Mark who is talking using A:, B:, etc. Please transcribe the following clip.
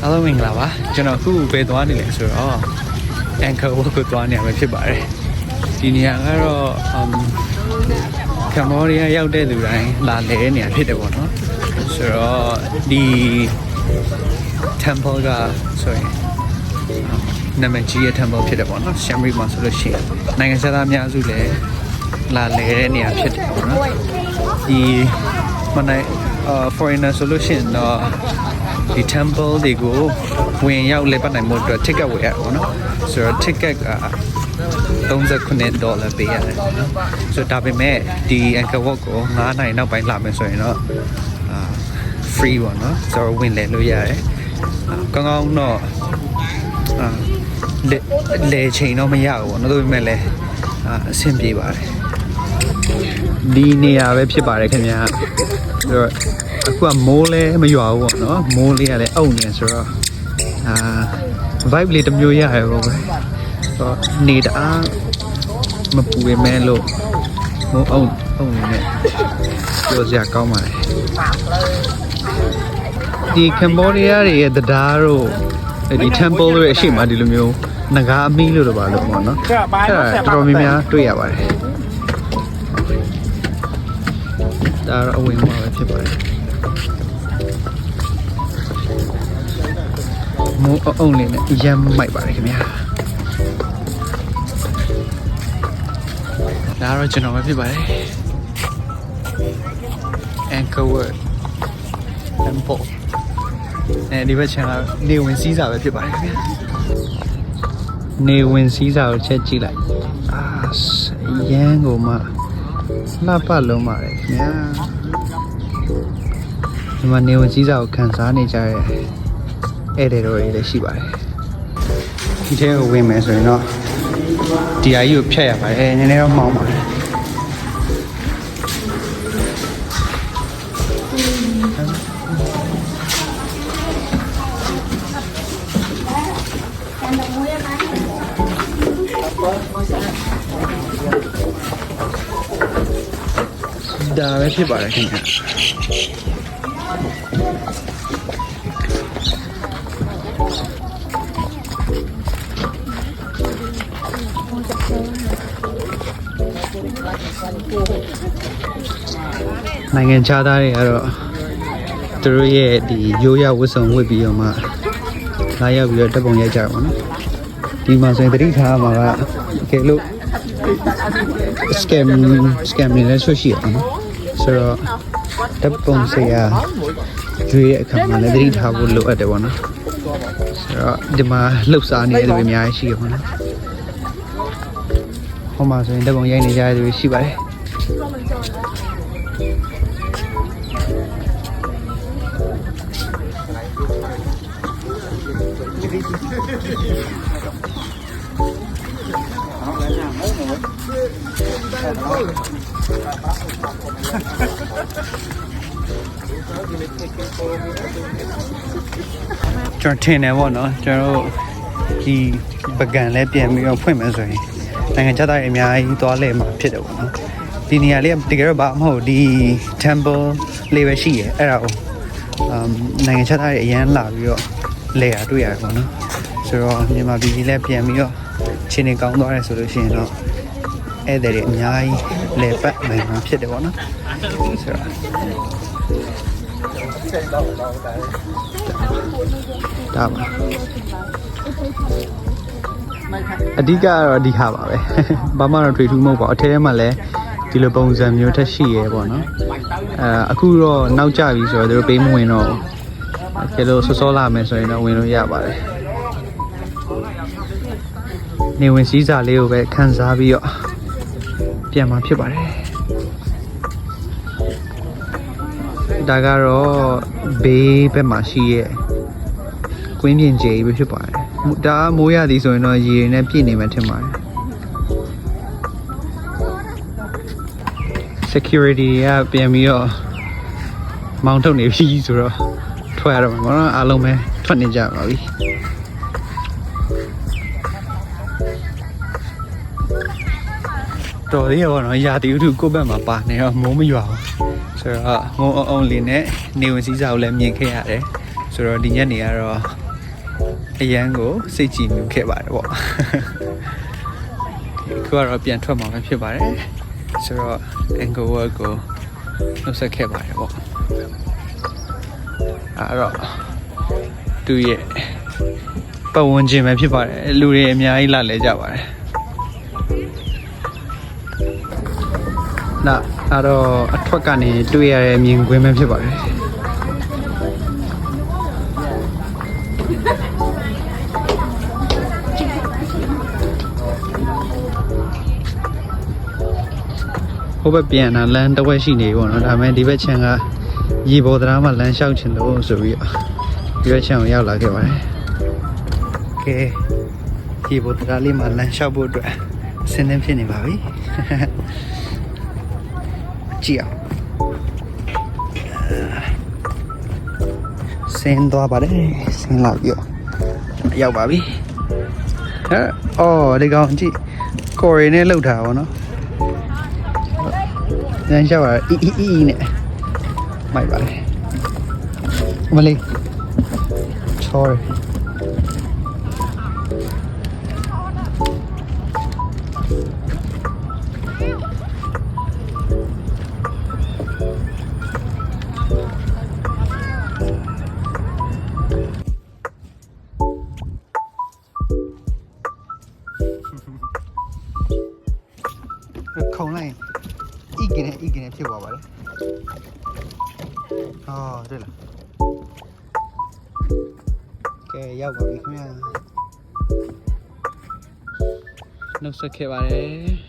A: အားလုံးမင်္ဂလာပါကျွန်တော်အခုပဲသွားနေလဲဆိုတော့ Angkor Wat ကိုသွားနေရမှာဖြစ်ပါတယ်ဒီနေရာကတော့ကမ္ဘောဒီးယားရောက်တဲ့လူတိုင်းလာလဲနေရဖြစ်တယ်ပေါ့နော်ဆိုတော့ဒီ temple ကဆိုရင်နာမည်ကြီးရဲ့ temple ဖြစ်တယ်ပေါ့နော် Siem Reap မှာဆိုလို့ရှိရင်နိုင်ငံသားအများစုလည်းလာလဲတဲ့နေရာဖြစ်တယ်ပေါ့နော်ဒီမနိုင်foreigner ဆိုလို့ရှိရင်တော့ဒီ temple တွေကိုဝင်ရောက်လဲပတ်နိုင်မှုအတွက် ticket ဝယ်ရတယ်ပေါ့နော်ဆိုတော့ ticket က$39ပေးရတယ်နော်ဆိုတော့ဒါပေမဲ့ဒီ Angkor Wat ကို9နိုင်နောက်ပိုင်းလာမယ်ဆိုရင်တော့free ပေါ့နော်ဆိုတော့ဝင်လဲလို့ရတယ်ကောင်းကောင်းတော့လေချိန်တော့မရဘူးပေါ့နော်ဒါပေမဲ့လည်းအဆင်ပြေပါတယ်ဒီနေရာပဲဖြစ်ပါတယ်ခင်ဗျာဆိုတော့အခုကမိုးလဲမရွာဘူးပေါ့နော်မိုးလေးကလည်းအုံနေဆိုတော့vibe လေးတစ်မျိုးရတယ်ပေါ့ပဲဆိုတော့နေတအားမပူပေမဲ့လို့မိုးအုံနေနဲ့ပြောစရာကောင်းပါတယ်ဒီကမ္ဘောဒီးယားတွေရဲ့တရားတို့ဒီ temple တွေအရှိမဒီလိုမျိုးငကားအမီးလို့တော့ပါလို့ပေါ့နော်အဲ့ဒါတော်တော်များများတွေ့ရပါတယ်ဒါတော့အဝင်မှာပဲဖြစ်ပါတယ်မိုးအုံလေးနဲ့ရမ်းမိုက်ပါတယ်ခင်ဗျာဒါတော့ကျွန်တော်ပဲဖြစ်ပါတယ် Angkor Wat Temple ဒီဘက်ချန်ကနေဝင်စည်းစာပဲဖြစ်ပါတယ်ခင်ဗျာနေဝင်စည်းစာကိုချက်ကြည့်လိုက်ရမ်းကိုမှလှပလုံးပါတယ်ခင်ဗျာဒီမှာနေဝင်စည်းစာကိုခန်းစားနေကြတဲ့ဧည့်သည်တော်တွေလည်းရှိပါတယ်ဒီထဲကိုဝင်မယ်ဆိုရင်တော့ဒီအကြီးကိုဖြတ်ရပါတယ်နည်းနည်းတော့မှောင်းပါတယ်ဒါပဲဖြစ်ပါတယ်ခင်ဗျာနိုင်ငံခြားသားတွေကတော့သူတို့ရဲ့ဒီရိုးရာဝတ်စုံဝတ်ပြီးတော့မှလာရောက်ပြီးတော့တပ်ပုံရိုက်ကြတာပေါ့နော်ဒီမှာဆိုရင်သတိထားမှာကကဲလို့ scam တွေလည်းဆွရှိရအောင်နော်ဆိုတော့တပ်ပုံစရာရွေးတဲ့အခါမှာလည်းသတိထားဖို့လိုအပ်တယ်ပေါ့နော်ဆိုတော့ဒီမှာလှုပ်ရှားနေတဲ့လူတွေအများကြီးရှိရပါတော့ဟိုမှာဆိုရင်တပ်ပုံရိုက်နေကြတဲ့လူတွေရှိပါတယ်ကျွန်တော်ထင်တယ်ပေါ့နော်ကျွန်တော်ဒီပကံလဲပြန်ပြီးတော့ဖွင့်မယ်ဆိုရင်နိုင်ငံခြားသားတွေအများကြီးသွားလဲမှာဖြစ်တယ်ပေါ့နော်ဒီနေရာလေးကတကယ်တော့ဘာမဟုတ်ဒီ temple လေးပဲရှိရဲ့အဲ့ဒါကိုနိုင်ငံခြားသားတွေအရန်လာပြီးတော့လဲရတွေ့ရတယ်ပေါ့နော်ဆိုတော့မြန်မာပြည်ကြီးလဲပြန်ပြီးတော့ချင်းနေကောင်းသွားတယ်ဆိုလို့ရှိရင်တော့ဧည့်သည်တွေအများကြီးလဲပတ်နိုင်မှာဖြစ်တယ်ပေါ့နော်ဆိုတော့ဒါပါအဓိကကတော့ဒီဟာပါပဲဘာမှတော့ထွေထူးမဟုတ်ပါဘူးအထဲထဲမှာလည်းဒီလိုပုံစံမျိုးထက်ရှိရဲပေါ့နော်အခုတော့နောက်ကျပြီဆိုတော့တို့ပေးမဝင်တော့ကဲလို့စောလာမယ်ဆိုရင်တော့ဝင်လို့ရပါတယ်နေဝင်စည်းစာလေးကိုပဲခန်းစားပြီးတော့ပြန်มาဖြစ်ပါတယ်ဒါကတော့ဘေးဘက်မှာရှိရဲ့ကွင်းပြင်ကျေးပဲဖြစ်ပါတယ်ဒါမိုးရသည်ဆိုရင်တော့ရေနဲ့ပြည့်နေမှထင်ပါတယ် security ကပြန်ပြီးတော့မောင်းထုတ်နေပြီဆိုတော့ထွက်ရတော့မှာပေါ့နော်အားလုံးပဲထွက်နေကြပါပြီတော်သေးရောနော်ရာသီဥတုကိုယ့်ဘက်မှာပါနေတော့မိုးမရွာဘူးဆိုတော့ငုံအောင်လေးနဲ့နေဝင်စည်းစာကိုလည်းမြင်ခဲ့ရတယ်ဆိုတော့ဒီညနေကတော့ အရန်ကိုစိတ်ကြည်နူးခဲ့ပါတယ်ပေါ့ခုကတော့ပြန်ထွက်မှာပဲဖြစ်ပါတယ်ဆိုတော့ Angkor Wat ကိုနှုတ်ဆက်ခဲ့ပါတယ်ပေါ့အဲ့တော့သူရဲ့ပတ်ဝန်းကျင်ပဲဖြစ်ပါတယ်လူတွေအများကြီးလာလဲကြပါတယ်နောက်အဲ့တော့အထွက်ကနေတွေ့ရတဲ့မြင်ကွင်းပဲဖြစ်ပါတယ်ဟိုဘက်ပြန်လာလမ်းတစ်ဝက်ရှိနေပေါ့နော်ဒါပေမဲ့ဒီဘက်ခြမ်းကရေပေါ်တရားမှာလမ်းလျှောက်ချင်လို့ဆိုပြီးဒီဘက်ခြမ်းကိုရောက်လာခဲ့ပါတယ်ကဲရေပေါ်တရားလေးမှာလမ်းလျှောက်ဖို့အတွက်အဆင်သင့်ဖြစ်နေပါပြီကြည့်အောင်ဆင်းသွားပါတယ်ဆင်းလာပြီရောက်ပါပြီအော်ဒီကောင်ကြည့်ကော်ရီနဲ့လှုပ်ထားပါတော့လမ်းလျှောက်ရအီနဲ့မိုက်ပါလေမလေးချောရခုံလိုက်一个人ဖြစ်သွားပါလေအော်တွေ့လားကဲရောက်ပါပြီခင်ဗျာနှုတ်ဆက်ခဲ့ပါတယ်